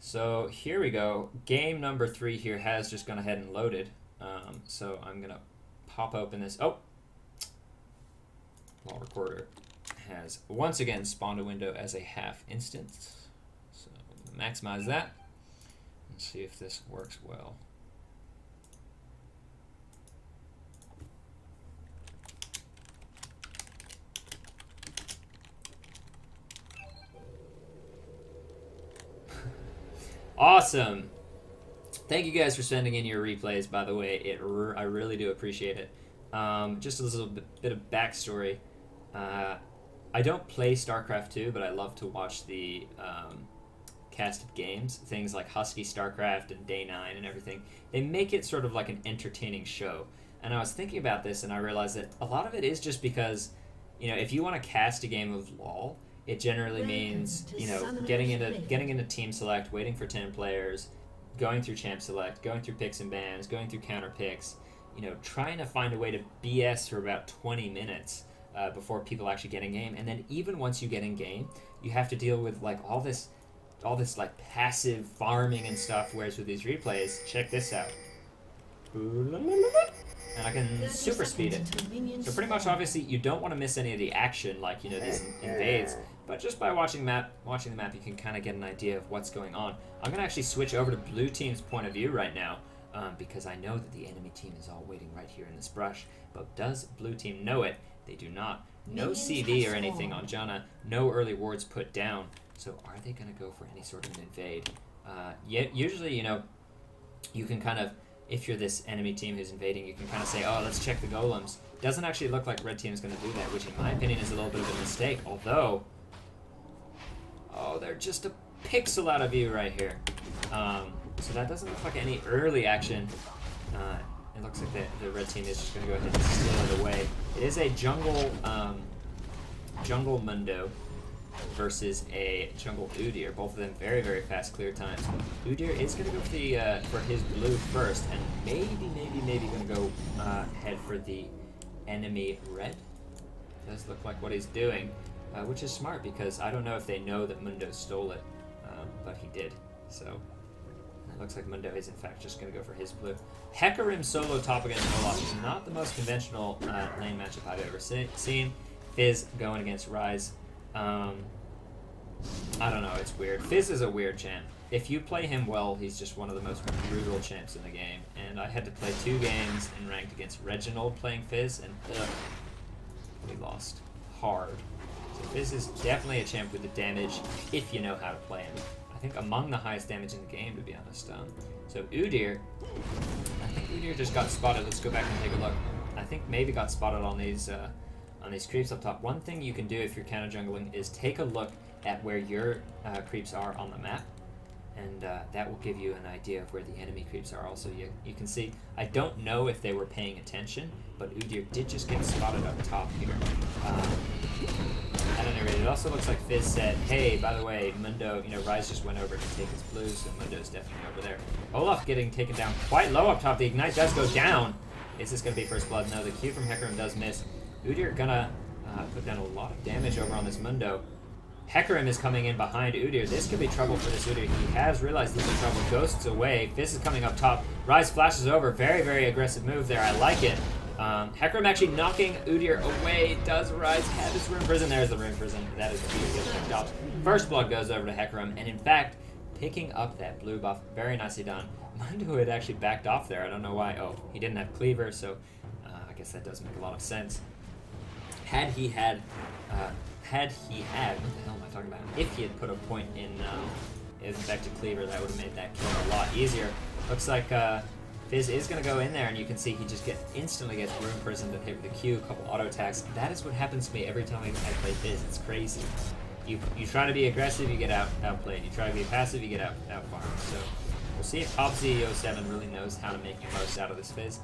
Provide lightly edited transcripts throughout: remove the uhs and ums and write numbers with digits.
So here we go. Game number 3 here has just gone ahead and loaded. So I'm going to pop open this. Oh! While recorder has once again spawned a window as a half instance. So maximize that and see if this works well. Awesome. Thank you guys for sending in your replays, by the way. I really do appreciate it. Just a little bit of backstory. I don't play StarCraft 2, but I love to watch the casted games. Things like Husky StarCraft and Day 9 and everything. They make it sort of like an entertaining show. And I was thinking about this, and I realized that a lot of it is just because, if you want to cast a game of LoL, it generally means, getting into team select, waiting for 10 players, going through champ select, going through picks and bans, going through counter picks, trying to find a way to BS for about 20 minutes before people actually get in game. And then even once you get in game, you have to deal with like all this like passive farming and stuff, whereas with these replays, check this out. And I can super speed it. So pretty much, obviously, you don't want to miss any of the action, like, these invades. But just by watching the map, you can kind of get an idea of what's going on. I'm going to actually switch over to blue team's point of view right now, because I know that the enemy team is all waiting right here in this brush. But does blue team know it? They do not. No CV or anything on Janna. No early wards put down. So are they going to go for any sort of an invade? Usually, you can kind of, if you're this enemy team who's invading, you can kind of say, oh, let's check the golems. Doesn't actually look like red team is going to do that, which in my opinion is a little bit of a mistake. Although, they're just a pixel out of view right here. So that doesn't look like any early action. It looks like the red team is just going to go ahead and steal it away. It is a jungle Mundo versus a jungle Udyr. Both of them very, very fast clear times. Udyr is going to go for his blue first, and maybe going to go head for the enemy red. Does look like what he's doing, which is smart because I don't know if they know that Mundo stole it, but he did. So it looks like Mundo is in fact just going to go for his blue. Hecarim solo top against Olaf is not the most conventional lane matchup I've ever seen. Fizz going against Ryze. I don't know, it's weird. Fizz is a weird champ. If you play him well, he's just one of the most brutal champs in the game. And I had to play 2 games in ranked against Reginald playing Fizz, and we lost hard. So Fizz is definitely a champ with the damage if you know how to play him. I think among the highest damage in the game, to be honest. So Udyr, I think Udyr just got spotted. Let's go back and take a look. I think maybe got spotted on these creeps up top. One thing you can do if you're counter jungling is take a look at where your creeps are on the map, and that will give you an idea of where the enemy creeps are. Also, you can see, I don't know if they were paying attention, but Udyr did just get spotted up top here. At any rate, it also looks like Fizz said, hey, by the way, Mundo, Ryze just went over to take his blue, so Mundo's definitely over there. Olaf getting taken down quite low up top. The Ignite does go down. Is this going to be first blood? No, the Q from Hecarim does miss. Udyr gonna put down a lot of damage over on this Mundo. Hecarim is coming in behind Udyr. This could be trouble for this Udyr. He has realized this is trouble. Ghosts away. Fizz is coming up top. Ryze flashes over. Very, very aggressive move there. I like it. Hecarim actually knocking Udyr away. Does Ryze have his Rune Prison? There's the Rune Prison. That is the job. First blood goes over to Hecarim, and in fact, picking up that blue buff. Very nicely done. Mundo had actually backed off there. I don't know why. Oh, he didn't have Cleaver, so I guess that does make a lot of sense. Had he had, what the hell am I talking about? If he had put a point in Infected Cleaver, that would have made that kill a lot easier. Looks like Fizz is going to go in there, and you can see he just instantly gets Rune Prison to hit with a Q, a couple auto attacks. That is what happens to me every time I play Fizz. It's crazy. You try to be aggressive, you get outplayed. You try to be passive, you get outfarmed. So we'll see if Popsy07 really knows how to make the most out of this Fizz.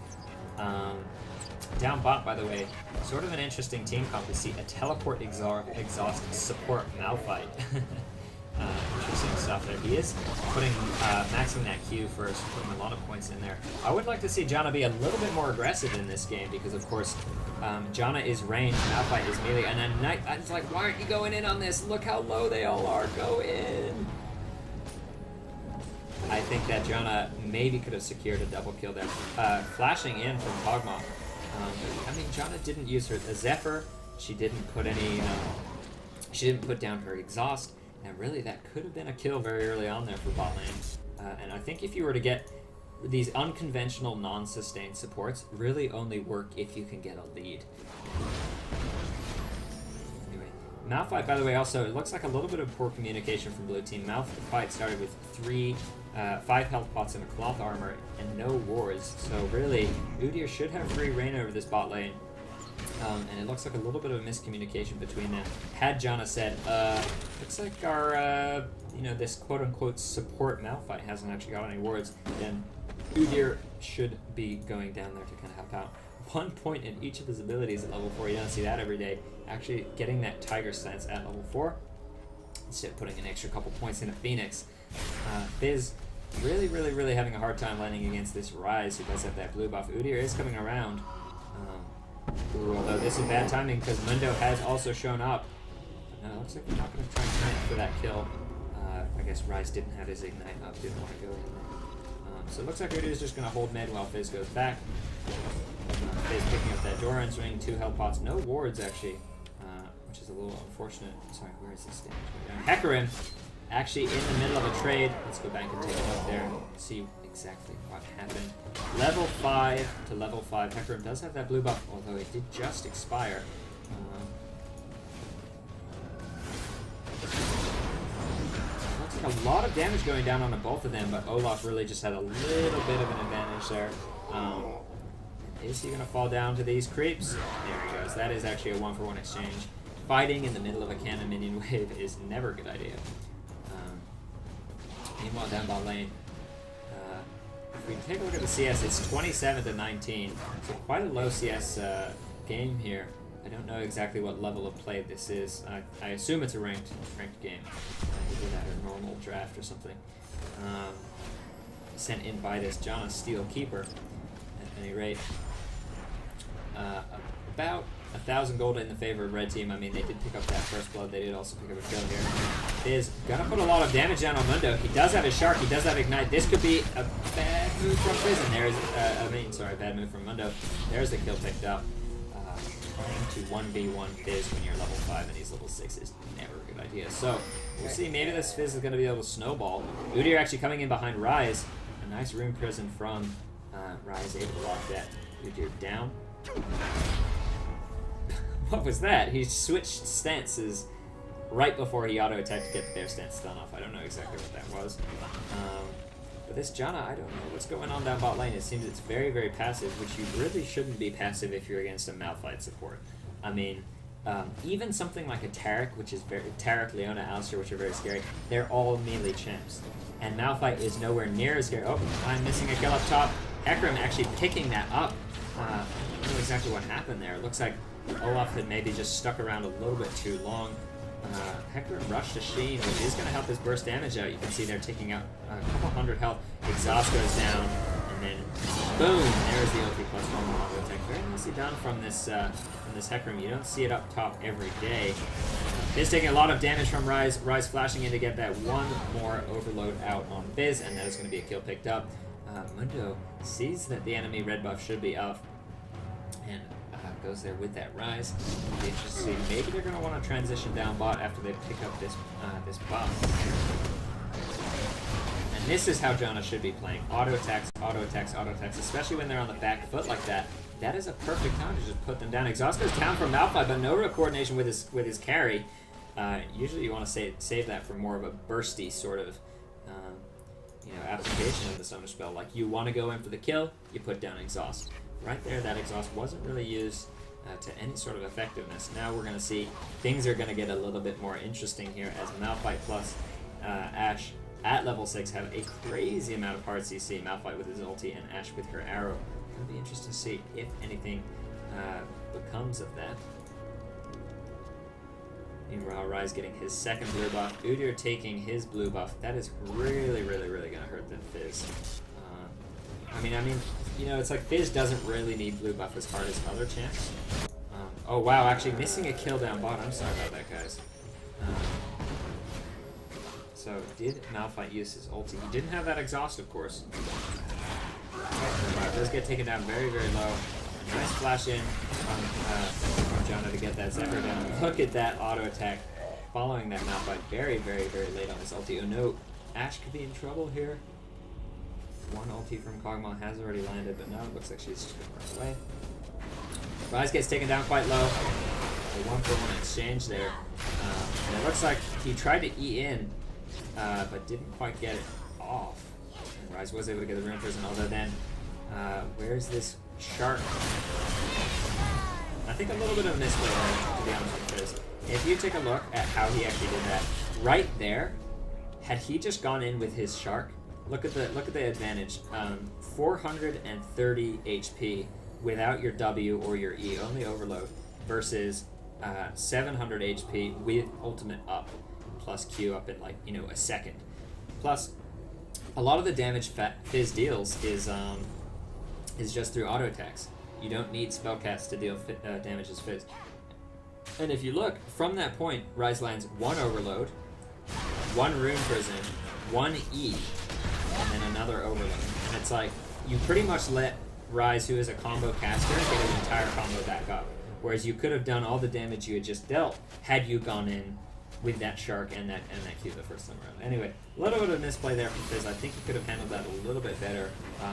Down bot, by the way, sort of an interesting team comp. We see a teleport exhaust support Malphite. Interesting stuff there. He is putting maxing that Q first, putting a lot of points in there. I would like to see Janna be a little bit more aggressive in this game because, of course, Janna is ranged, Malphite is melee, and then Knight. I was like, why aren't you going in on this? Look how low they all are. Go in. think that Janna maybe could have secured a double kill there. Flashing in from Pogma. I mean, Janna didn't use her Zephyr. She didn't put any. She didn't put down her exhaust, and really that could have been a kill very early on there for bot lane. And I think if you were to get these unconventional non-sustained supports, really only work if you can get a lead. Anyway, Malphite, by the way, also, it looks like a little bit of poor communication from blue team. Malphite started with 5 health pots and a cloth armor and no wards, so really, Udyr should have free reign over this bot lane. And it looks like a little bit of a miscommunication between them. Had Janna said, looks like our, this quote-unquote support Malphite hasn't actually got any wards, then Udyr should be going down there to kind of help out. 1 point in each of his abilities at level 4, you don't see that every day. Actually getting that Tiger Stance at level 4, instead of putting an extra couple points into Phoenix. Fizz really having a hard time landing against this Ryze, who does have that blue buff. Udyr is coming around. Although this is bad timing because Mundo has also shown up. It looks like we're not going to try and commit for that kill. I guess Ryze didn't have his Ignite up, didn't want to go in there. So it looks like Udyr is just going to hold mid while Fizz goes back. Fizz picking up that Doran swing, 2 health pots, no wards actually, which is a little unfortunate. Sorry, where is this damage? Hecarim actually in the middle of a trade. Let's go back and take a look there and see exactly what happened. Level 5 to level 5. Hecarim does have that blue buff, although it did just expire. Looks like a lot of damage going down on both of them, but Olaf really just had a little bit of an advantage there. Is he going to fall down to these creeps? There he goes. That is actually a 1-for-1 exchange. Fighting in the middle of a cannon minion wave is never a good idea. Meanwhile, down bot lane, if we take a look at the CS, it's 27 to 19, so quite a low CS game here. I don't know exactly what level of play this is. I assume it's a ranked game. We did that a normal draft or something. Sent in by this Janna Steel Keeper. At any rate, about 1,000 gold in the favor of red team. I mean, they did pick up that first blood. They did also pick up a kill here. Fizz gonna put a lot of damage down on Mundo. He does have his Shark. He does have Ignite. This could be a bad move from Fizz. And there's, bad move from Mundo. There's the kill picked up. Trying to 1v1 Fizz when you're level 5 and he's level 6 is never a good idea. So, we'll see. Maybe this Fizz is going to be able to snowball. Udyr actually coming in behind Ryze. A nice Rune Prison from Ryze, able to lock that Udyr down. What was that? He switched stances right before he auto-attacked to get their stance stun off. I don't know exactly what that was. But this Janna, I don't know what's going on down bot lane. It seems it's very passive, which you really shouldn't be passive if you're against a Malphite support. I mean, even something like a Taric, which is Taric, Leona, Alistair, which are very scary, they're all melee champs. And Malphite is nowhere near as scary. Oh, I'm missing a kill up top. Hecarim actually picking that up. I don't know exactly what happened there. It looks like Olaf had maybe just stuck around a little bit too long. Hecarim rushed to Sheen, which is going to help his burst damage out. You can see they're taking out a couple hundred health. Exhaust goes down, and then boom! There's the OP plus 1 auto attack. Very nicely done from this Hecarim. You don't see it up top every day. Fizz taking a lot of damage from Ryze. Ryze flashing in to get that one more overload out on Fizz, and that is going to be a kill picked up. Mundo sees that the enemy red buff should be up, and goes there with that Ryze. It'll be interesting to see. Maybe they're going to want to transition down bot after they pick up this buff. And this is how Janna should be playing. Auto attacks, especially when they're on the back foot like that. That is a perfect time to just put them down. Exhaust goes down from Malphite, but no real coordination with his carry. Usually you want to save that for more of a bursty sort of application of the Summoner spell. Like, you want to go in for the kill, you put down Exhaust. Right there, that Exhaust wasn't really used to any sort of effectiveness. Now we're going to see things are going to get a little bit more interesting here as Malphite plus Ashe at level 6 have a crazy amount of hard CC. Malphite with his ulti and Ashe with her arrow. It'll be interesting to see if anything becomes of that. Meanwhile, Ryze getting his second blue buff. Udyr taking his blue buff. That is really going to hurt the Fizz. I mean, it's like Fizz doesn't really need blue buff as hard as other champs. Oh wow, actually missing a kill down bot. I'm sorry about that, guys. So, did m1lk use his ulti? He didn't have that exhaust, of course. Does get taken down very, very low. A nice flash in from Jonah to get that Zephyr down. Look at that auto attack following that m1lk. Very, very, very late on his ulti. Oh no, Ashe could be in trouble here. One ulti from Kog'Maw has already landed, but no, it looks like she's just going to run away. Ryze gets taken down quite low. A 1-for-1 exchange there. And it looks like he tried to E in, but didn't quite get it off. And Ryze was able to get the Rune Prison, although then, where's this shark? I think a little bit of a misplay there, to be honest with Fizz. If you take a look at how he actually did that, right there, had he just gone in with his shark, look at the advantage. 430 HP without your W or your E, only overload, versus 700 HP with ultimate up, plus Q up in like, a second. Plus, a lot of the damage Fizz deals is just through auto attacks. You don't need spellcasts to deal damage as Fizz. And if you look, from that point, Ryze lands 1 overload, 1 Rune Prison, 1 E, and then another overload. And it's like, you pretty much let Ryze, who is a combo caster, get an entire combo back up. Whereas you could have done all the damage you had just dealt had you gone in with that shark and that Q the first time around. Anyway, a little bit of misplay there from Fizz. I think he could have handled that a little bit better.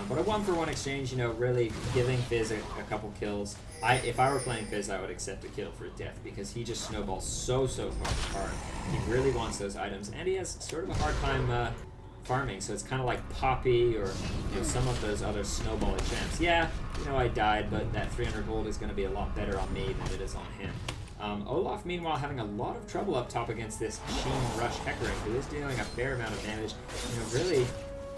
But a 1-for-1 exchange, really giving Fizz a couple kills. If I were playing Fizz, I would accept a kill for death because he just snowballs so hard. He really wants those items, and he has sort of a hard time farming. So it's kind of like Poppy or some of those other snowballing champs. Yeah, I died, but that 300 gold is going to be a lot better on me than it is on him. Olaf, meanwhile, having a lot of trouble up top against this Sheen Rush Hecarim, who is dealing a fair amount of damage. Really,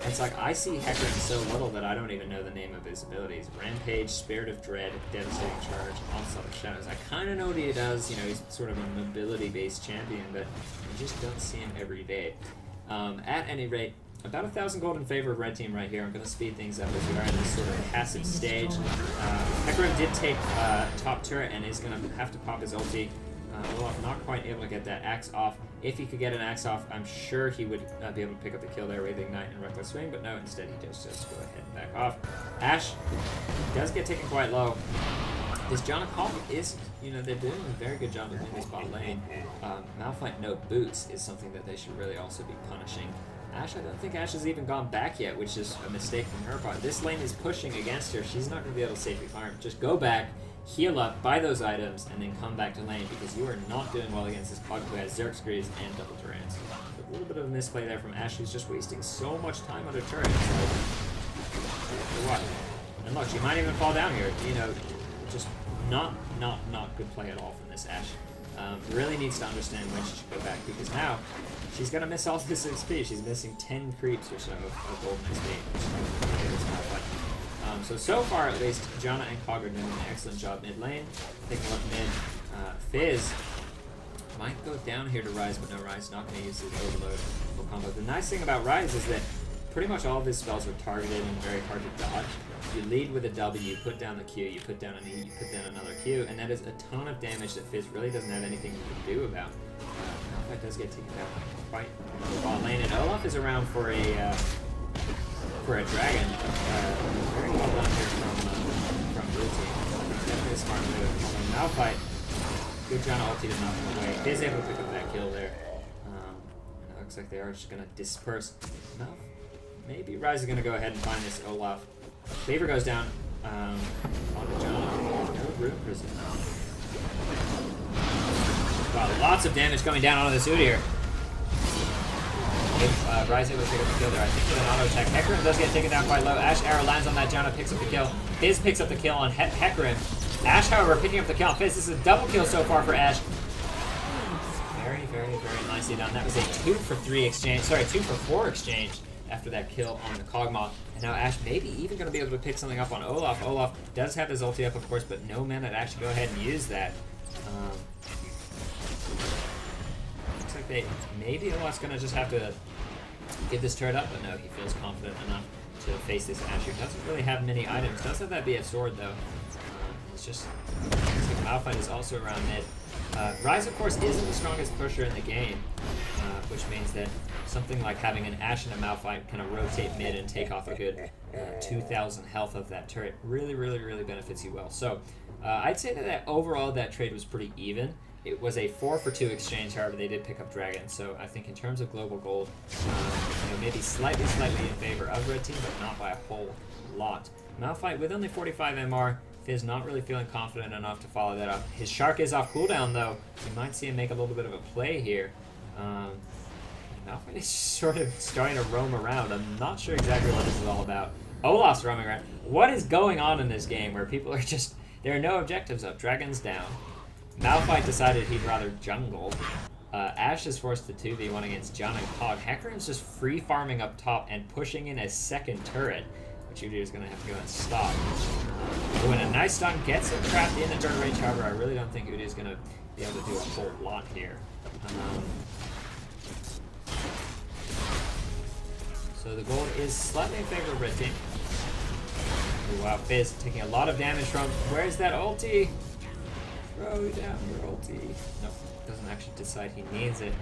it's like I see Hecarim so little that I don't even know the name of his abilities. Rampage, Spirit of Dread, Devastating Charge, Onslaught of Shadows. I kind of know what he does. He's sort of a mobility-based champion, but you just don't see him every day. At any rate, about 1,000 gold in favor of red team right here. I'm going to speed things up as we are in this sort of passive stage. Hecarim did take top turret and is going to have to pop his ulti. Olaf not quite able to get that axe off. If he could get an axe off, I'm sure he would be able to pick up the kill there with Ignite and Reckless Swing, but no, instead he just go ahead and back off. Ashe does get taken quite low. This Janna Call is, they're doing a very good job of doing this bot lane. Malphite no boots is something that they should really also be punishing. Ashe, I don't think Ashe has even gone back yet, which is a mistake from her part. This lane is pushing against her. She's not going to be able to safely farm. Just go back, heal up, buy those items, and then come back to lane because you are not doing well against this Cog who has Zerg Screws and double Terrans. A little bit of a misplay there from Ashe, who's just wasting so much time on her turret. What? And look, she might even fall down here. Just not good play at all from this Ashe. Really needs to understand when she should go back because now she's going to miss all this XP. She's missing 10 creeps or so of golden XP. So far at least, Janna and Cog are doing an excellent job mid lane. Taking a look mid. Fizz might go down here to Ryze, but no, Ryze not going to use his overload full combo. The nice thing about Ryze is that pretty much all of his spells are targeted and very hard to dodge. You lead with a W, you put down the Q, you put down an E, you put down another Q, and that is a ton of damage that Fizz really doesn't have anything you can do about. Malphite does get taken down quite well lane, and Olaf is around for a dragon. Very well done here from blue team. Definitely a smart move. So Malphite, good Janna ulti to knock him away. Fizz able to pick up that kill there. And it looks like they are just going to disperse. No, maybe Ryze is going to go ahead and find this Olaf. Favor goes down onto Janna. No Rune Prison. Wow, lots of damage coming down onto this Udyr here. Ryze able to pick up the kill there. I think with an auto attack. Hecarim does get taken down quite low. Ashe arrow lands on that Janna, picks up the kill. Fizz picks up the kill on Hecarim. Ashe, however, picking up the kill on Fizz. This is a double kill so far for Ashe. Very, very, very nicely done. That was a 2-for-3 exchange. Sorry, 2-for-4 exchange after that kill on the Kog'Maw. And now Ashe maybe even going to be able to pick something up on Olaf. Olaf does have his ulti up, of course, but no mana to actually go ahead and use that. Looks like maybe Olaf's going to just have to give this turret up, but no, he feels confident enough to face this Ashe, who doesn't really have many items. Does have that be a sword, though. It's just, Malphite is also around mid. Rise, of course, isn't the strongest pusher in the game, which means that something like having an Ashe and a Malphite kind of rotate mid and take off a good 2,000 health of that turret really, really, really benefits you well. So I'd say that overall that trade was pretty even. It was a 4-for-2 exchange, however, they did pick up Dragon. So I think in terms of global gold, maybe slightly in favor of red team, but not by a whole lot. Malphite with only 45 MR. Fizz not really feeling confident enough to follow that up. His Shark is off cooldown, though. You might see him make a little bit of a play here. Malphite is sort of starting to roam around. I'm not sure exactly what this is all about. Olaf's roaming around. What is going on in this game where people are just... There are no objectives up. Dragon's down. Malphite decided he'd rather jungle. Ashe is forced to 2v1 against John and Cog. Hecarim's just free farming up top and pushing in a second turret, which Udyr is going to have to go and stop. When a nice stun gets him trapped in the turret range, however, I really don't think Udyr is going to be able to do a whole lot here. So the gold is slightly in favor of red team. Ooh, wow, Fizz taking a lot of damage from... Where's that ulti? Throw down your ulti. Nope, doesn't actually decide he needs it.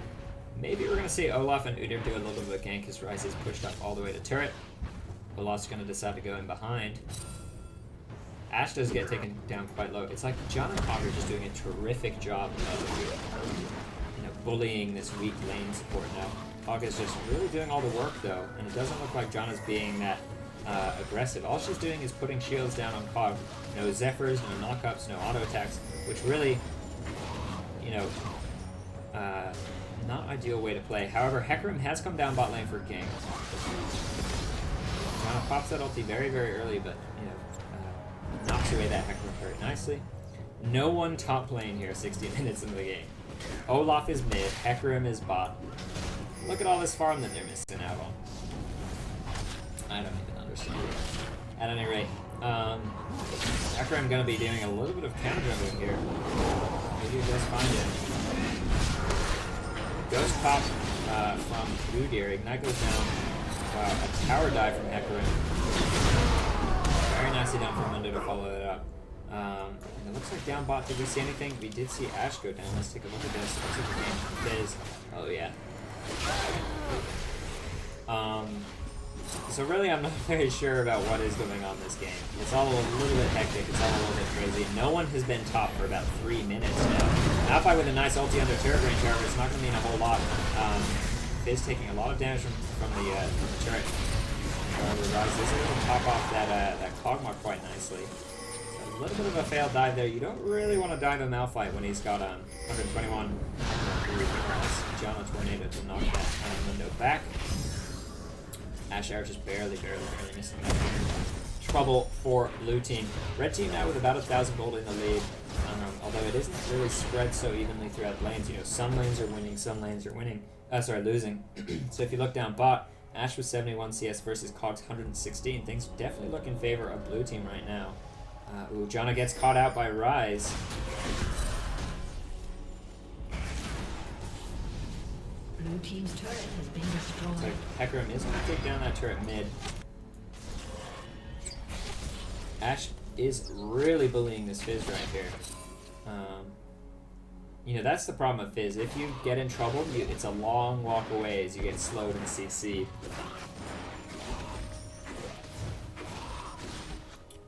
Maybe we're going to see Olaf and Udyr do a little bit of a gank because Ryze is pushed up all the way to turret. Olaf's going to decide to go in behind. Ashe does get taken down quite low. It's like John and Cog are just doing a terrific job of bullying this weak lane support now. Cog is just really doing all the work though, and it doesn't look like John is being that aggressive. All she's doing is putting shields down on Cog. No Zephyrs, no knockups, no auto attacks, which really, not ideal way to play. However, Hecarim has come down bot lane for gank. John pops that ulti very, very early, but knocks away that Hecarim very nicely. No one top lane here 60 minutes into the game. Olaf is mid, Hecarim is bot. Look at all this farm that they're missing out on. I don't even understand it. At any rate, Hecarim gonna be doing a little bit of counter juggling here. Maybe he does find it. Ghost pop from Udyr. Ignite goes down. Wow, a tower dive from Hecarim. Very nicely done from Mundo to follow it up. And it looks like down bot, did we see anything? We did see Ashe go down. Let's take a look at this. Looks like the game Fizz. Oh yeah. So really I'm not very sure about what is going on this game. It's all a little bit hectic, it's all a little bit crazy. No one has been top for about 3 minutes now. Malphite with a nice ulti under turret range, however, it's not going to mean a whole lot. Fizz taking a lot of damage from the turret. However, Ryze is able to pop off that Kog'Maw quite nicely. A little bit of a failed dive there. You don't really want to dive a Malphite when he's got 121. John a Tornado to knock that window back. Ashe Arrow just barely missing that. Trouble for blue team. Red team now with about 1,000 gold in the lead. Although it isn't really spread so evenly throughout lanes. Some lanes are winning, some lanes are losing. So if you look down bot, Ashe with 71 CS versus Cog's 116. Things definitely look in favor of blue team right now. Janna gets caught out by Ryze. Blue team's turret has been destroyed. So Hecarim is going to take down that turret mid. Ashe is really bullying this Fizz right here. That's the problem with Fizz. If you get in trouble, it's a long walk away as you get slowed and CC'd.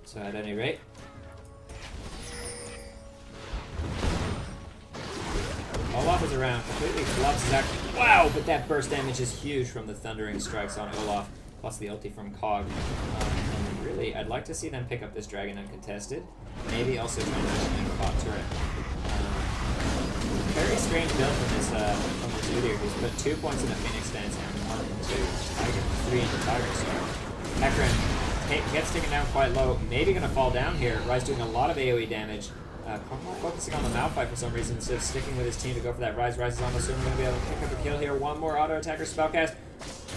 So at any rate, Olaf is around, completely flubs his action. Wow, but that burst damage is huge from the thundering strikes on Olaf, plus the ulti from Cog. And really, I'd like to see them pick up this dragon uncontested. Maybe also transition into bot turret. Very strange build from this Udyr, who's put 2 points in the Phoenix Dance and 1 into Tiger, 3 into Tiger Star. Hecarim gets taken down quite low, maybe going to fall down here. Ryze doing a lot of AoE damage. Kog'Maw focusing on the Malphite for some reason, instead of sticking with his team to go for that Ryze. Ryze is almost certainly going to be able to pick up a kill here. One more auto attacker spellcast.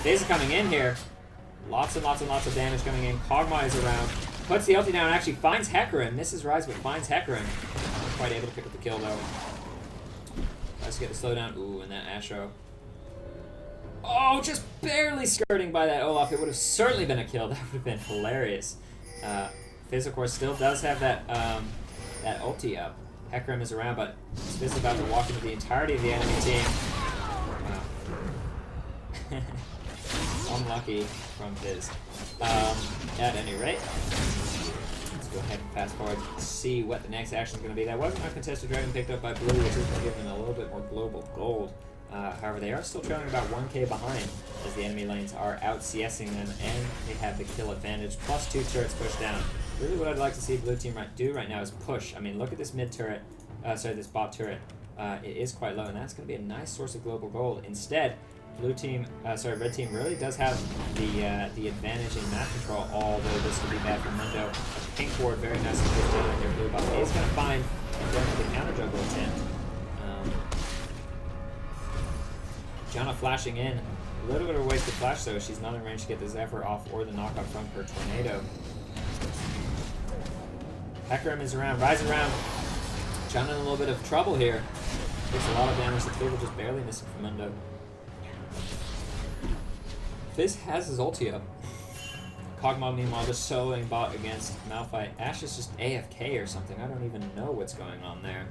Fizz coming in here. Lots and lots of damage coming in. Kog'Maw is around. Puts the ulti down and actually finds Hecarim. Misses Ryze, but finds Hecarim. Not quite able to pick up the kill though. Let's get the slowdown. Ooh, and that Asho. Oh, just barely skirting by that Olaf. It would have certainly been a kill. That would have been hilarious. Fizz, of course, still does have that that ulti up. Hecarim is around, but Fizz is about to walk into the entirety of the enemy team. Wow. Unlucky from Fizz. At any rate, let's go ahead and fast forward and see what the next action is going to be. That wasn't a contested dragon picked up by Blue, which is going to give them a little bit more global gold. However, they are still trailing about 1k behind as the enemy lanes are out CSing them, and they have the kill advantage, plus 2 turrets pushed down. Really what I'd like to see Blue Team do right now is push. I mean, look at this mid turret, this bot turret. It is quite low, and that's going to be a nice source of global gold. Instead, Red Team really does have the advantage in map control, although this could be bad for Mundo. A pink ward very nicely pushed down on their blue bot. He's going to find the counter juggle attempt. Janna flashing in. A little bit of a wasted flash though. She's not in range to get the Zephyr off or the knockout from her tornado. Hecarim is around, rising around. Janna in a little bit of trouble here. Takes a lot of damage. The cleaver just barely missing from Mundo. Fizz has his ulti up. Kog'Maw meanwhile just soloing bot against Malphite. Ashe is just AFK or something. I don't even know what's going on there.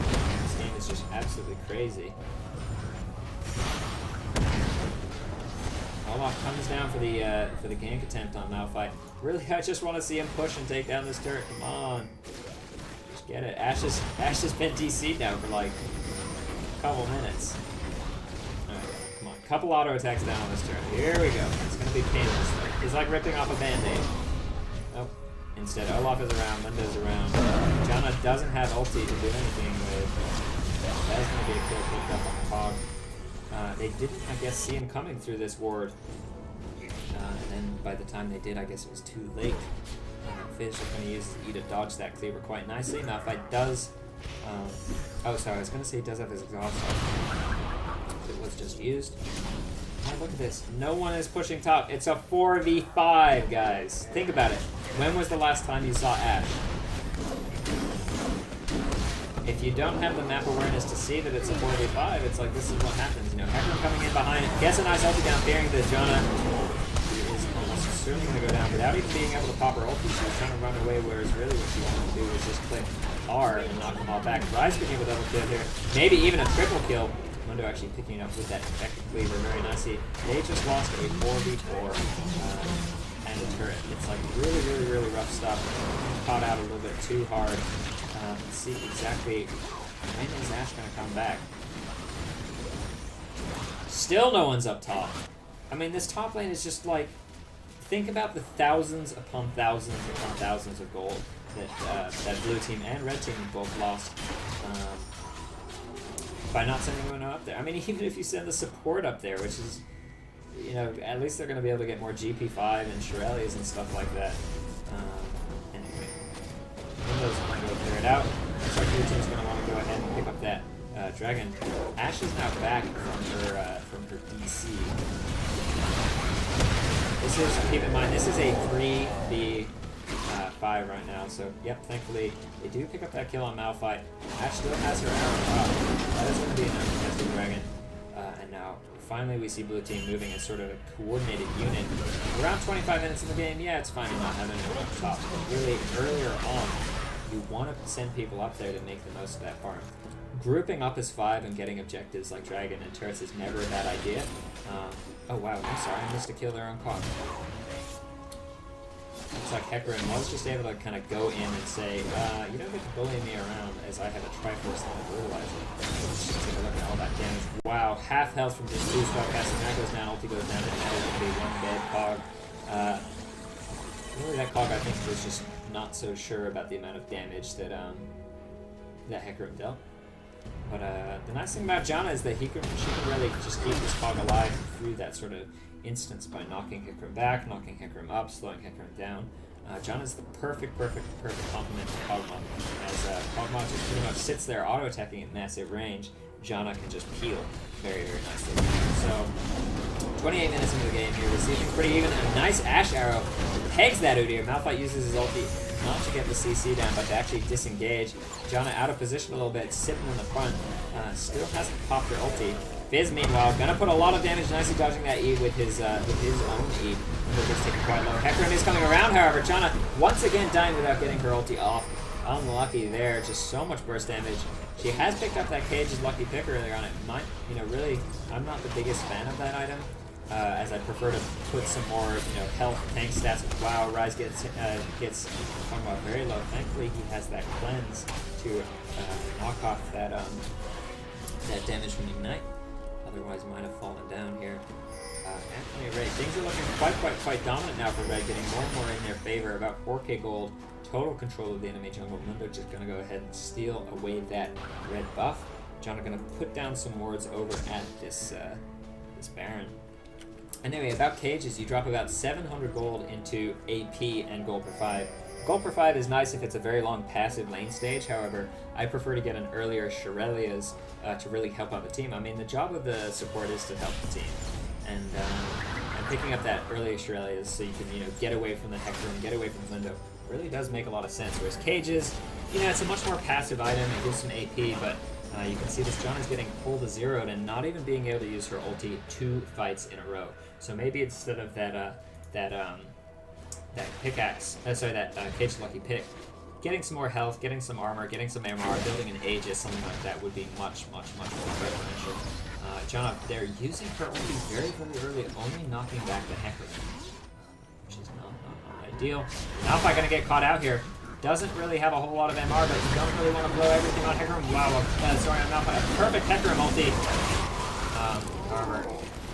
This game is just absolutely crazy. Olaf comes down for the gank attempt on Malphite. Really, I just want to see him push and take down this turret. Come on, just get it. Ashe has been DC'd now for like a couple minutes. All right, come on, couple auto attacks down on this turret. Here we go. It's gonna be painless. It's like ripping off a band-aid. Oh, instead Olaf is around, Mundo's around. Janna doesn't have ulti to do anything with. That's gonna be a kill picked up on the Kog. They didn't, I guess, see him coming through this ward. And then by the time they did, I guess it was too late. Fizz is going to use E to dodge that cleaver quite nicely. Malphite does... oh, sorry, I was going to say he does have his exhaust. It was just used. Oh, look at this. No one is pushing top. It's a 4v5, guys. Think about it. When was the last time you saw Ashe? If you don't have the map awareness to see that it's a 4v5, it's like this is what happens. You know, Hecarim coming in behind it, gets a nice ulti down, fearing that Janna is almost certainly going to go down without even being able to pop her ulti. She was trying to run away, whereas really what she wanted to do was just click R and knock them all back. Rise could give a double kill here, maybe even a triple kill. Mundo actually picking up with that effective cleaver very nicely. They just lost a 4v4 and a turret. It's like really, really, really rough stuff. Caught out a little bit too hard. Let's see exactly when is Ashe going to come back. Still no one's up top. I mean, this top lane is just like, think about the thousands upon thousands upon thousands of gold that Blue Team and Red Team both lost by not sending anyone up there. I mean, even if you send the support up there, which is, you know, at least they're going to be able to get more GP5 and Shirelles and stuff like that. Anyway. Mundo's going to go clear it out. Looks like Blue Team's going to want to go ahead and pick up that dragon. Ashe is now back from her DC. This is, keep in mind, this is a 3v5 right now. So, yep, thankfully they do pick up that kill on Malphite. Ashe still has her arrow up. That is going to be an uncontested dragon. And now, finally, we see Blue Team moving as sort of a coordinated unit. Around 25 minutes in the game, yeah, it's fine to not have anyone up top. But really, earlier on, you want to send people up there to make the most of that farm. Grouping up as 5 and getting objectives like Dragon and turrets is never a bad idea. Oh wow, I'm sorry, I missed a kill there on Kog. Looks like Hecarim was just able to kind of go in and say, you don't get to bully me around as I have a Triforce and a Brutalizer. Let's just take a look at all that damage. Wow, half health from just 2 spellcasting. That goes down, ulti goes down, and that is going to be one dead Kog. Really, that Kog, I think, was just not so sure about the amount of damage that that Hecarim dealt. But the nice thing about Janna is that she can really just keep this Kog alive through that sort of instance by knocking Hecarim back, knocking Hecarim up, slowing Hecarim down. Janna's the perfect complement to Kog'Maw, as Kog'Maw just pretty much sits there auto-attacking at massive range. Janna can just peel very, very nicely. So, 28 minutes into the game here, we're seeing pretty even. A nice Ashe arrow pegs that Udyr. Malphite uses his ulti not to get the CC down, but to actually disengage. Janna out of position a little bit, sitting in the front. Still hasn't popped her ulti. Fizz, meanwhile, gonna put a lot of damage, nicely dodging that E with his own E. Just taking quite low. Hecarim is coming around, however. Janna once again dying without getting her ulti off. unlucky there. Just so much burst damage. She has picked up that Cage's Lucky Pick earlier on it. Might, you know, really, I'm not the biggest fan of that item, as I prefer to put some more, you know, health, tank stats. Wow, Rise gets talking about very low. Thankfully, he has that cleanse to knock off that that damage from Ignite. Otherwise, might have fallen down here. Anthony Ray, things are looking quite dominant now for Red, getting more and more in their favor. About 4k gold, total control of the enemy jungle. Mundo just gonna go ahead and steal away that red buff. John are gonna put down some wards over at this this Baron. Anyway, about cages, you drop about 700 gold into AP and gold per 5. Gold per 5 is nice if it's a very long passive lane stage. However, I prefer to get an earlier Shirelia's to really help out the team. I mean, the job of the support is to help the team. And picking up that earlier Shirelia's so you can, you know, get away from the Hector and get away from Lindo really does make a lot of sense. Whereas cages, you know, it's a much more passive item. It gives some AP, but you can see this John is getting pulled to zeroed and not even being able to use her ulti 2 fights in a row. So maybe instead of that pickaxe, that Cage Lucky Pick, getting some more health, getting some armor, getting some MR, building an Aegis, something like that would be much more beneficial. John, they're using her ulti very early, only knocking back the Hecarim, which is not ideal. Malphite gonna get caught out here. Doesn't really have a whole lot of MR, but you don't really want to blow everything on Hecarim. Wow, sorry, on Malphite. A perfect Hecarim ulti. However,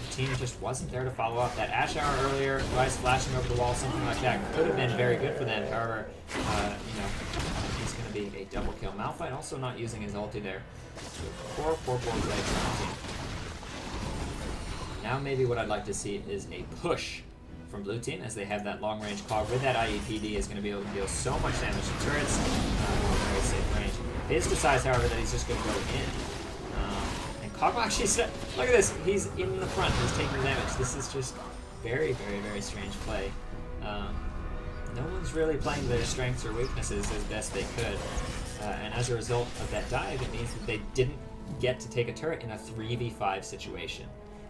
the team just wasn't there to follow up. That Ash Hour earlier, Rise flashing over the wall, something like that could have been very good for them. However, you know, it's going to be a double kill. Malphite also not using his ulti there. So 4 plays on the team. Now maybe what I'd like to see is a push from blue team, as they have that long range cog with that IEPD, is going to be able to deal so much damage to turrets. Very safe range. Fizz decides, however, that he's just going to go in. And Cog actually said, look at this, he's in the front, he's taking damage. This is just very strange play. No one's really playing their strengths or weaknesses as best they could. And as a result of that dive, it means that they didn't get to take a turret in a 3v5 situation.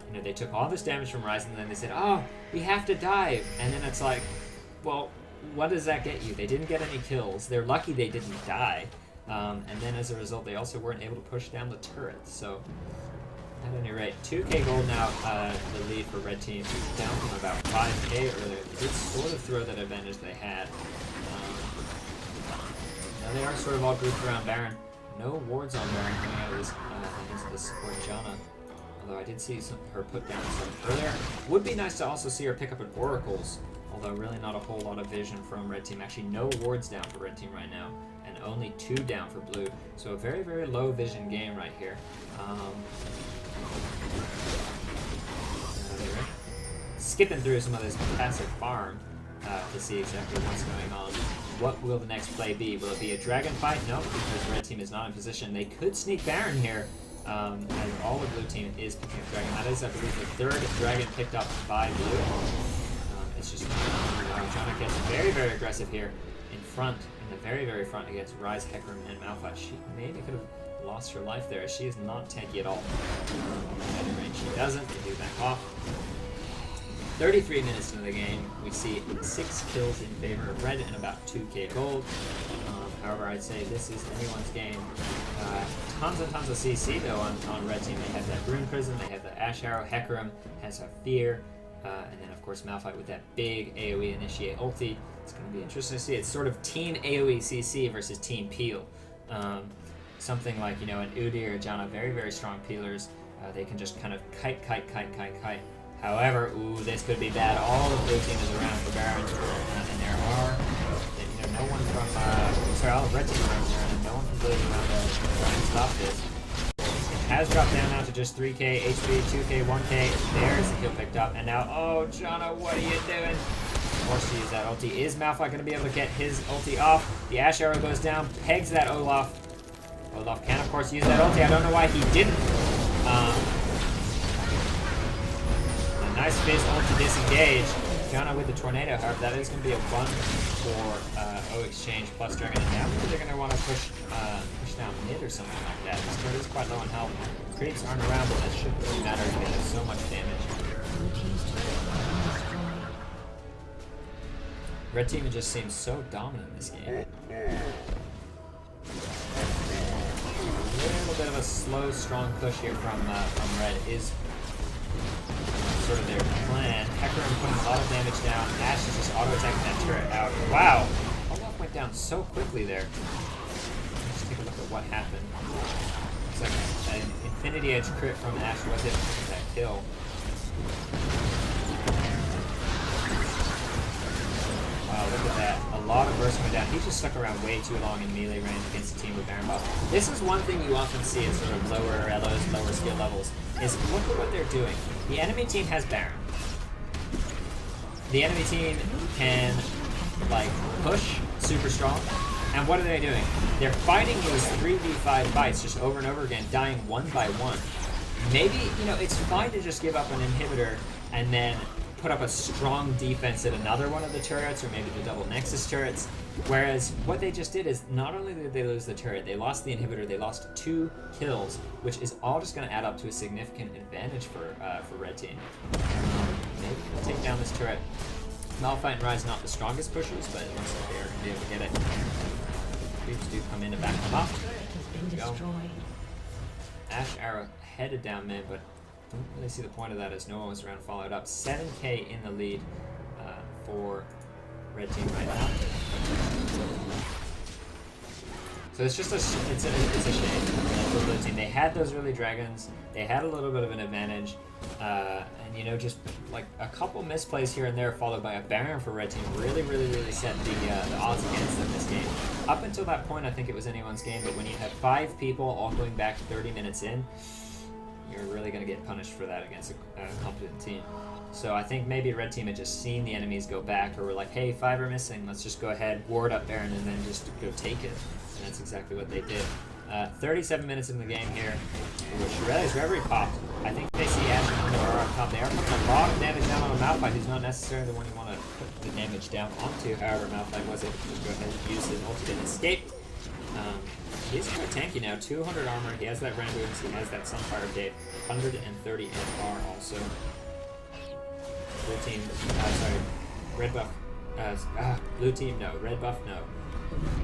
You know, they took all this damage from Rise, and then they said, oh, we have to dive. And then it's like, well, what does that get you? They didn't get any kills. They're lucky they didn't die. And then as a result, they also weren't able to push down the turret. So, at any rate, 2k gold now, the lead for Red Team, down from about 5k earlier. They did sort of throw that advantage they had. Now they are sort of all grouped around Baron. No wards on Baron coming out of this, against the support Janna. Although I did see her put down some earlier. Would be nice to also see her pick up an Oracles, although really not a whole lot of vision from Red Team. Actually, no wards down for Red Team right now, and only 2 down for Blue. So a very low vision game right here. Skipping through some of this passive farm to see exactly what's going on. What will the next play be? Will it be a dragon fight? No, because Red Team is not in position. They could sneak Baron here. And all the blue team is picking up dragon. That is, I believe, the 3rd dragon picked up by blue. It's just Janna gets very aggressive here in front, in the very front against Rise, Hecarim, and Malphite. She maybe could have lost her life there, as she is not tanky at all. At any rate, she doesn't. They do back off. 33 minutes into the game, we see 6 kills in favor of Red and about 2k gold. However, I'd say this is anyone's game. Tons and tons of CC though on Red Team. They have that Rune Prism, they have the Ash Arrow, Hecarim has a Fear, and then of course Malphite with that big AoE Initiate ulti. It's going to be interesting to see. It's sort of Team AoE CC versus Team Peel. Something like, you know, an Udi or Janna, very strong peelers. They can just kind of kite. However, this could be bad. All the blue team is around for Baron, and there are, you know, no one from, all of Red Team around there, and no one from blue around to try and stop this. It has dropped down now to just 3k HP, 2k, 1k. There's the kill picked up, and now, oh, Janna, what are you doing? Forced to use that ulti. Is Malphite going to be able to get his ulti off? The Ash Arrow goes down, pegs that Olaf. Olaf can, of course, use that ulti. I don't know why he didn't. Nice Fizz ulti disengage. Janna with the tornado, however, that is going to be a 1 for O exchange plus Dragon. And now maybe they're going to want to push down mid or something like that. This turret is quite low on health. Creeps aren't around, but that shouldn't really matter if they have so much damage. Red Team just seems so dominant in this game. slow, strong push here from Red is sort of their plan. Hecarim putting a lot of damage down. Ash is just auto-attacking that turret out. Wow! Olaf went down so quickly there. Let's take a look at what happened. Looks like an Infinity Edge crit from Ash was able to get that kill. Wow, look at that. A lot of bursts coming down. He just stuck around way too long in melee range against a team with Baron buff. This is one thing you often see in sort of lower LOs, lower skill levels, is look at what they're doing. The enemy team has Baron. The enemy team can, like, push super strong. And what are they doing? They're fighting those 3v5 fights just over and over again, dying one by one. Maybe, you know, it's fine to just give up an inhibitor and then put up a strong defense at another one of the turrets, or maybe the double Nexus turrets. Whereas what they just did is not only did they lose the turret, they lost the inhibitor, they lost 2 kills, which is all just going to add up to a significant advantage for Red Team. Maybe they'll take down this turret. Malphite and Ryze not the strongest pushers, but it looks like they are going to be able to get it. Creeps do come in to back them up. Ash Arrow headed down mid, but don't really see the point of that as no one was around to follow it up. 7k in the lead for Red Team right now. So it's just it's a shame for Blue Team. They had those early dragons. They had a little bit of an advantage, and you know, just like a couple misplays here and there, followed by a Baron for Red Team, really set the odds against them this game. Up until that point, I think it was anyone's game. But when you have 5 people all going back 30 minutes in, you're really going to get punished for that against a competent team. So I think maybe Red Team had just seen the enemies go back, or were like, hey, 5 are missing, let's just go ahead, ward up Baron, and then just go take it. And that's exactly what they did. 37 minutes in the game here. Shirelli's Reverie popped. I think they see Ash and Mundo are on top. They are putting a lot of damage down on Malphite, who's not necessarily the one you want to put the damage down onto. However, Malphite was able to go ahead and use his ultimate and escape. He's quite tanky now, 200 armor, he has that Ramboons, he has that Sunfire Gate, 130 MR also. Blue team, red buff, blue team, no, red buff, no.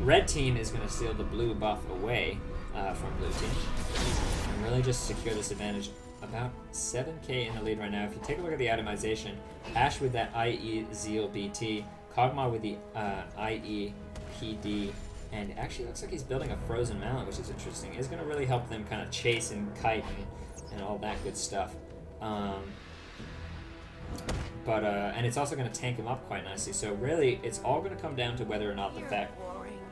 Red team is going to steal the blue buff away from blue team, and really just secure this advantage. About 7k in the lead right now. If you take a look at the itemization, Ash with that IE Zeal BT, Kog'Maw with the IE PD, and actually looks like he's building a frozen mallet, which is interesting. It's going to really help them kind of chase and kite and all that good stuff. And it's also going to tank him up quite nicely. So really, it's all going to come down to whether or not the fact,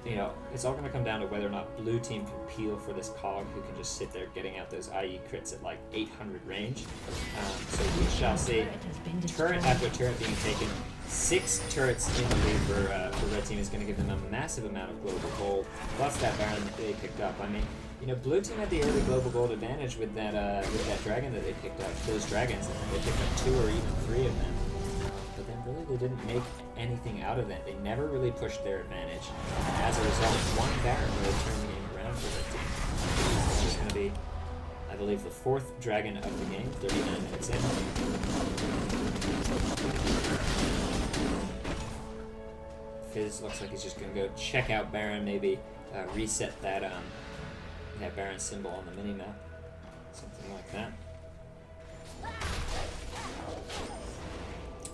you know, it's all going to come down to whether or not Blue Team can peel for this Cog, who can just sit there getting out those IE crits at like 800 range. So we shall see. Turret after turret being taken. 6 turrets in the lead for Red Team is going to give them a massive amount of global gold, plus that Baron that they picked up. I mean, you know, Blue Team had the early global gold advantage with that dragon that they picked up, those dragons, and they picked up 2 or even 3 of them. But then really they didn't make anything out of that. They never really pushed their advantage. As a result, 1 Baron really turned the game around for Red Team. This is going to be, I believe, the 4th dragon of the game, 39 minutes in. Fizz looks like he's just going to go check out Baron, maybe reset that Baron symbol on the minimap. Something like that.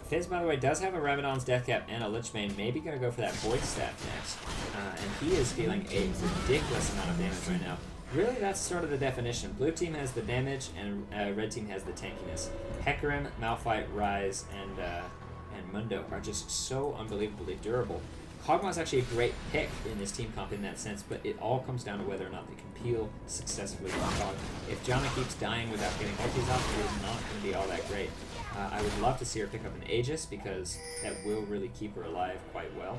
Fizz, by the way, does have a Rabadon's Death Cap and a Lichbane. Maybe going to go for that Void Staff next. And he is dealing a ridiculous amount of damage right now. Really, that's sort of the definition. Blue Team has the damage, and Red Team has the tankiness. Hecarim, Malphite, Ryze, and Mundo are just so unbelievably durable. Kog'Maw is actually a great pick in this team comp in that sense, but it all comes down to whether or not they can peel successfully on Kog. If Janna keeps dying without getting ultis off, it is not going to be all that great. I would love to see her pick up an Aegis, because that will really keep her alive quite well.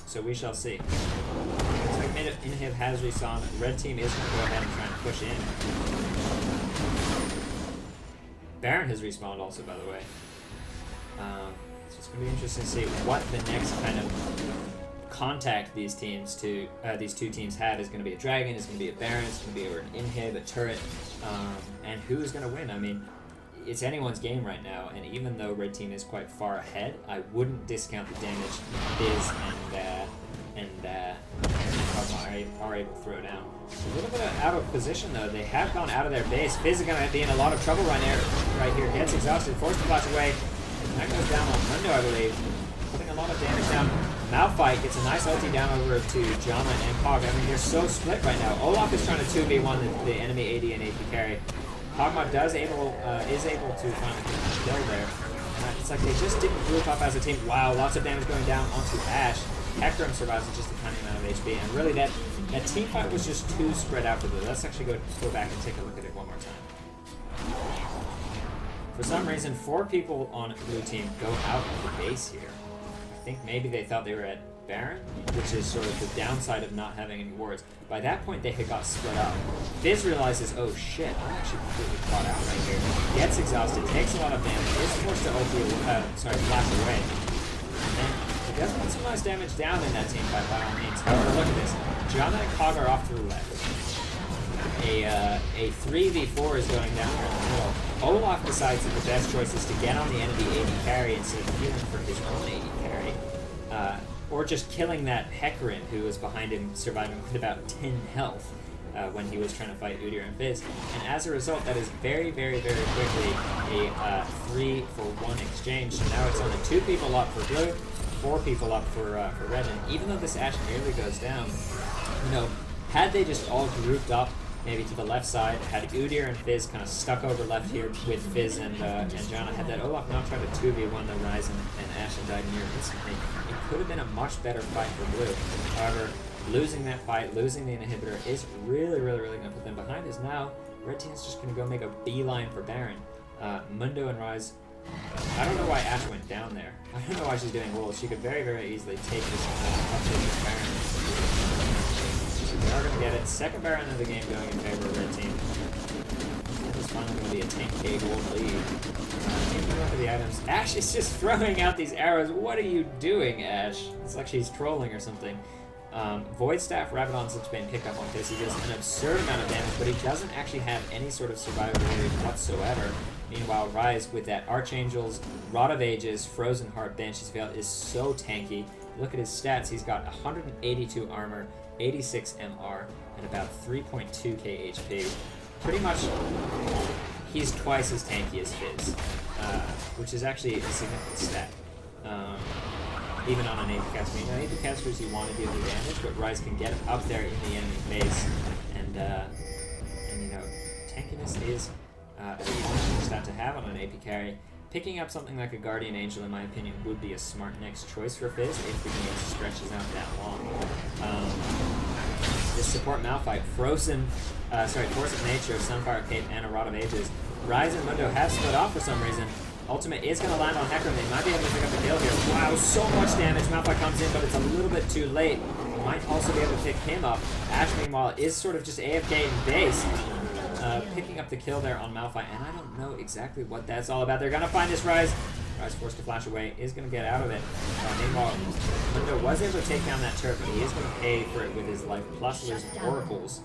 So we shall see. Looks like Inhib has respawned. Red Team is going to go ahead and try and push in. Baron has respawned also, by the way. So it's going to be interesting to see what the next kind of contact these two teams had. Is going to be a dragon, is going to be a Baron, it's going to be an Inhib, a turret, and who is going to win? I mean, it's anyone's game right now, and even though Red Team is quite far ahead, I wouldn't discount the damage Fizz and are able to throw down. A little bit out of position though. They have gone out of their base. Fizz is going to be in a lot of trouble right here. Gets exhausted, forced to flash away. And that goes down on Mundo, I believe. Putting a lot of damage down. Malphite gets a nice ulti down over to Jana and Pog. I mean, they're so split right now. Olaf is trying to 2v1 the enemy AD and AP carry. Pogma is able to find a kill there. It's like they just didn't group up as a team. Wow, lots of damage going down onto Ashe. Hector survives with just a tiny amount of HP, and really that team fight was just too spread out for them. Let's actually go back and take a look at it one more time. For some reason, 4 people on blue team go out of the base here. I think maybe they thought they were at Baron, which is sort of the downside of not having any wards. By that point, they had got split up. Fizz realizes, oh shit, I'm actually completely caught out right here. Gets exhausted, takes a lot of damage, is forced to flash away. And he does put some nice damage down in that team fight by all means. However, look at this. Jana and Cog are off to the left. A 3v4 is going down here in the middle. Olaf decides that the best choice is to get on the enemy AD carry instead of healing for his own AD carry. Or just killing that Hecarim who was behind him, surviving with about 10 health when he was trying to fight Udyr and Fizz. And as a result, that is very, very, very quickly a 3-for-1 exchange. So now it's only 2 people up for blue, 4 people up for red. And even though this Ashe nearly goes down, you know, had they just all grouped up maybe to the left side, had Udyr and Fizz kind of stuck over left here with Fizz and Jana, had that Olaf not tried to 2v1 the Ryze and Ashe and died near instantly, it could have been a much better fight for blue. However, losing that fight, losing the inhibitor is really, really, really going to put them behind us. Now, red team's just going to go make a beeline for Baron. Mundo and Ryze, I don't know why Ashe went down there. I don't know why she's doing wolves. She could very, very easily take this Baron. We are going to get it. Second Baron of the game going in favor of red team. This is finally going to be a 10k gold lead. Taking a look at the items. Ashe is just throwing out these arrows. What are you doing, Ashe? It's like she's trolling or something. Void Staff Rabadon's such been picked up on this. He does an absurd amount of damage, but he doesn't actually have any sort of survivability whatsoever. Meanwhile, Ryze with that Archangel's Rod of Ages, Frozen Heart, Banshee's Veil is so tanky. Look at his stats. He's got 182 armor, 86 MR, and about 3.2k HP. Pretty much, he's twice as tanky as Fizz, which is actually a significant stat. Even on an AP caster. You know, AP casters you want to deal the damage, but Ryze can get up there in the enemy base, and you know, tankiness is a wonderful stat to have on an AP carry. Picking up something like a Guardian Angel, in my opinion, would be a smart next choice for Fizz if the game stretches out that long. This support Malphite, Force of Nature, Sunfire Cape, and a Rod of Ages. Ryze and Mundo have split off for some reason. Ultimate is going to land on Hecarim. They might be able to pick up the kill here. Wow, so much damage. Malphite comes in, but it's a little bit too late. Might also be able to pick him up. Ashe, meanwhile, is sort of just AFK in base. Picking up the kill there on Malphite, and I don't know exactly what that's all about. They're going to find this Ryze. Ryze forced to flash away, is going to get out of it. Meanwhile, Mundo was able to take down that turret, but he is going to pay for it with his life plus losing oracles.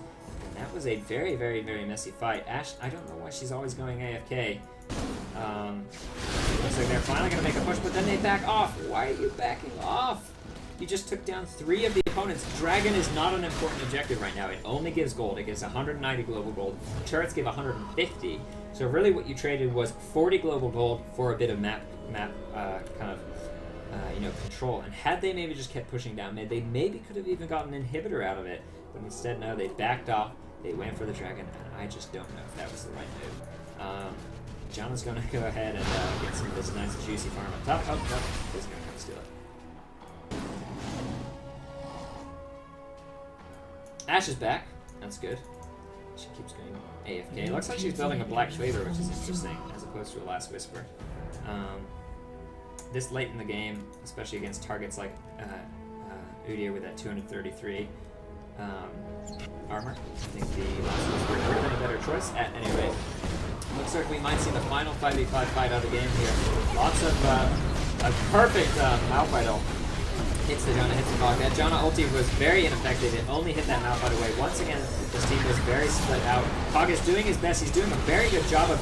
And that was a very, very, very messy fight. Ashe, I don't know why she's always going AFK. Looks like they're finally going to make a push, but then they back off. Why are you backing off? You just took down 3 of the opponents. Dragon is not an important objective right now. It only gives gold. It gives 190 global gold. Turrets give 150. So really what you traded was 40 global gold for a bit of map control. And had they maybe just kept pushing down mid, they maybe could have even gotten an inhibitor out of it. But instead, no, they backed off. They went for the dragon, and I just don't know if that was the right move. Jana's going to go ahead and get some of this nice juicy farm on top. Oh, no, he's going to come steal it. Ashe is back. That's good. She keeps going AFK. Looks like she's building a Black Cleaver, which is interesting, as opposed to a Last Whisper. This late in the game, especially against targets like Udyr with that 233 armor, I think the Last Whisper would have been a better choice. At any rate, looks like we might see the final 5v5 fight of the game here. Lots of a perfect Malphite ult. Hits the Jana, hits the Pog. That Jana ulti was very ineffective. It only hit that Malphite away. Once again, this team was very split out. Pog is doing his best. He's doing a very good job of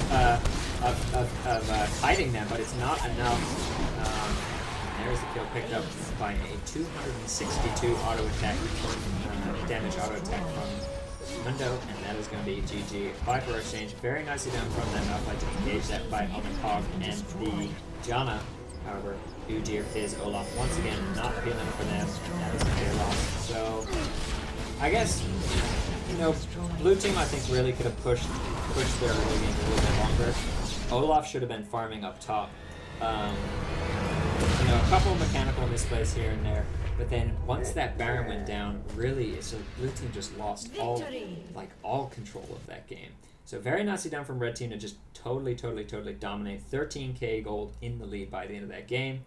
hiding them, but it's not enough. there's the kill picked up by a 262 auto attack, damage auto attack from Mundo, and that is going to be GG. 5-4 exchange, very nicely done from that Malphite to engage that fight on the Cog and the Janna. However, Udyr, Fizz, Olaf once again not feeling for them, and that is a clear loss. So, I guess, blue team I think really could have pushed their early game a little bit longer. Olaf should have been farming up top. A couple of mechanical misplays here and there, but then once that Baron went down, really, so blue team just lost all control of that game. So very nicely done from red team to just totally dominate. 13k gold in the lead by the end of that game.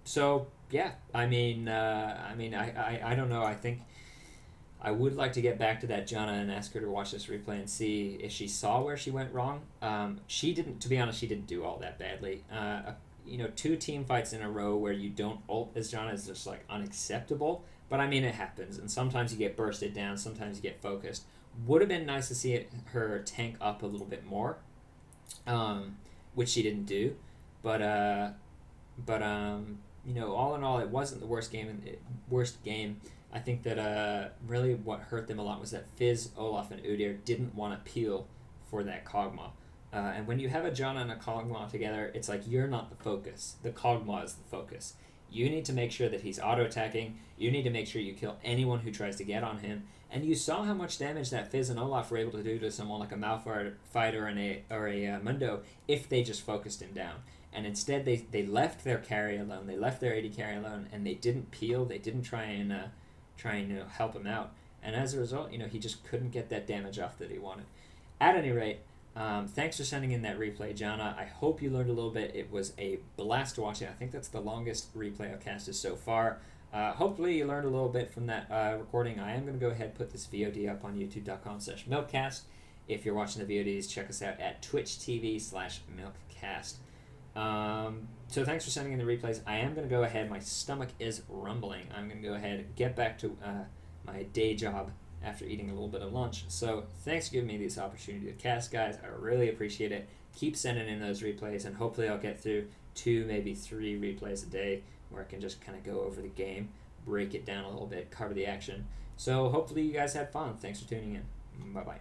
So yeah, I don't know. I think I would like to get back to that Janna and ask her to watch this replay and see if she saw where she went wrong. She didn't, to be honest, she didn't do all that badly. 2 team fights in a row where you don't ult as Janna is just like unacceptable. But I mean, it happens, and sometimes you get bursted down, sometimes you get focused. Would have been nice to see her tank up a little bit more, which she didn't do. But all in all, it wasn't the worst game. I think that really what hurt them a lot was that Fizz, Olaf, and Udyr didn't want to peel for that Kog'Maw. And when you have a Janna and a Kog'Maw together, it's like you're not the focus. The Kog'Maw is the focus. You need to make sure that he's auto-attacking. You need to make sure you kill anyone who tries to get on him. And you saw how much damage that Fizz and Olaf were able to do to someone like a Malphite or a Mundo if they just focused him down. And instead, they left their carry alone. They left their AD carry alone, and they didn't peel. They didn't try and help him out. And as a result, he just couldn't get that damage off that he wanted. At any rate, thanks for sending in that replay, Janna. I hope you learned a little bit. It was a blast to watch it. I think that's the longest replay I've casted so far. Hopefully you learned a little bit from that recording. I am going to go ahead and put this VOD up on youtube.com/m1lkcast. If you're watching the VODs, check us out at twitch.tv/m1lkcast. So thanks for sending in the replays. I am going to go ahead. My stomach is rumbling. I'm going to go ahead and get back to my day job after eating a little bit of lunch. So thanks for giving me this opportunity to cast, guys. I really appreciate it. Keep sending in those replays, and hopefully I'll get through 2, maybe 3 replays a day where I can just kind of go over the game, break it down a little bit, cover the action. So hopefully you guys had fun. Thanks for tuning in. Bye-bye.